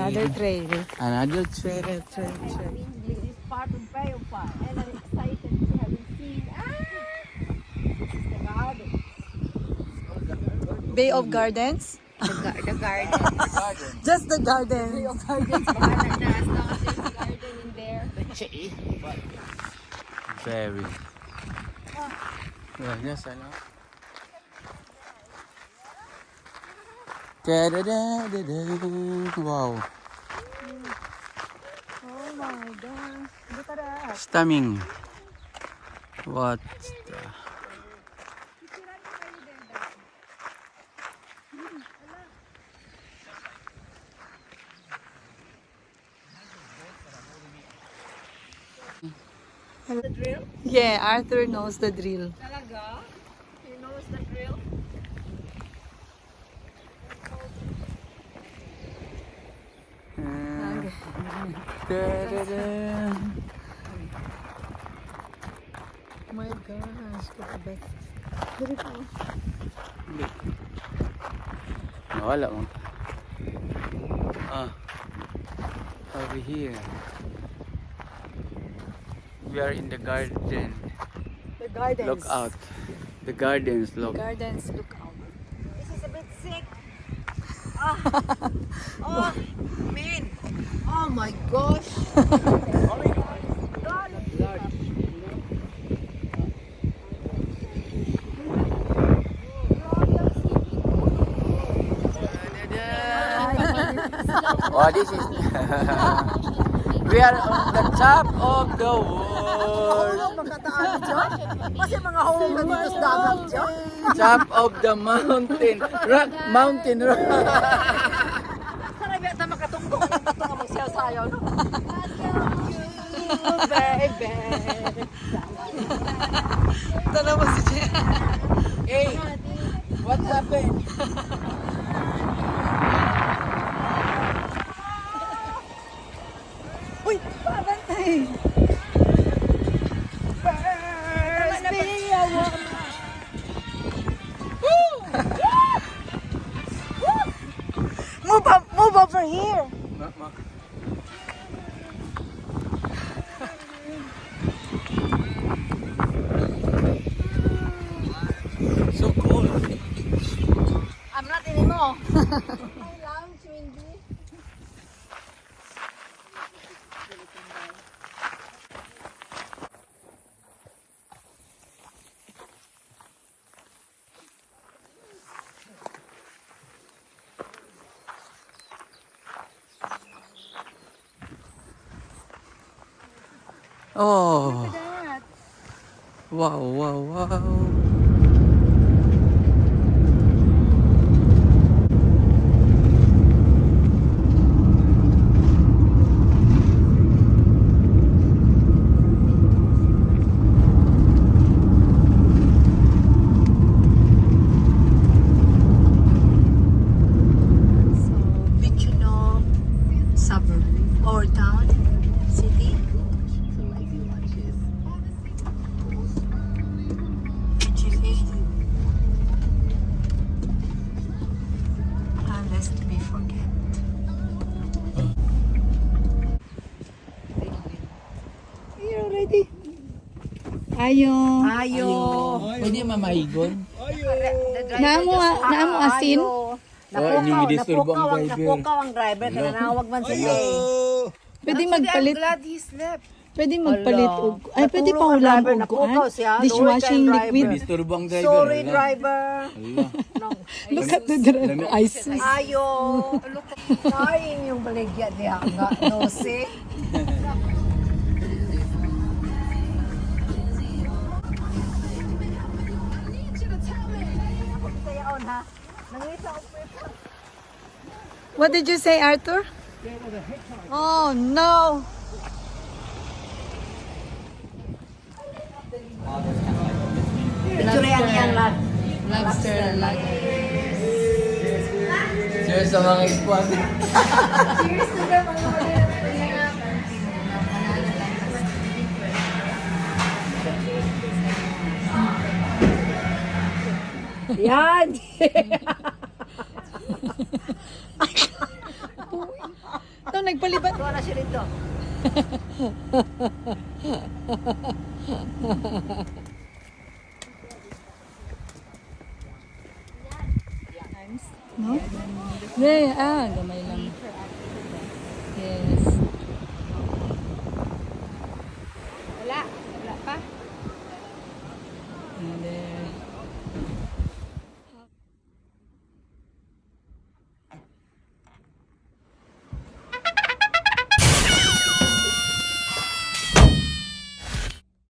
Another trail. Another trail. This is part of Bayo Park, and I'm excited to haven't seen. The garden. Bay of Gardens? The garden. Just the garden. Bay of Gardens. Bahala na, as long as there's a garden in there. Very. Yeah, yes, I know. Wow. Oh my gosh. Look at that. Stunning. What the... The drill? Yeah, Arthur knows the drill. Talaga? He knows the drill? Oh my gosh, look at that. Beautiful. Nawala mo. Over here. We are in the garden. The gardens. Look out. The gardens, look. Gardens, look out. This is a bit sick. Oh, man. Oh my gosh. Oh, this is... We are on the top of the world. Magkataan dyan. Kasi mga home na dito sa dagat dyan. Top of the mountain. Rock, mountain rock. Sarap yata makatungkong yung bato nga magsayaw-sayaw, no? Baby. Tala mo si Jen. Hey, what happened? Uy, pabantay. Move over here. So cold. I'm not anymore. I lounge windy. Oh. Wow, wow, wow. Bichuno suburb or town, city. Lest we forget. Here already. Ayo. Ayo. Pwede mamahigon? Naamo asin. Yung i-disturb ang driver. Napukaw ang driver. Nanawag man sa day. Pwede magpalit. Glad he slept. Pwede magpalit og ay pwede pa Natulog ang ulam driver, og napukaw siya. dishwashing Lower time liquid. Disturb ang driver. Sorry, Wala. driver. Wala. No. Look at the driver. ISIS. Ayo. Kain yung baligya niya. Nga, 12. Sayaon ha. Nangita ako pa. What did you say, Arthur? Oh no. Picturean niyang lahat. Lobster. Cheers sa mga squad. Cheers to the mga Yan! nagpalibat. Tuwa na siya rito. No? Yeah, gamay lang. Yes.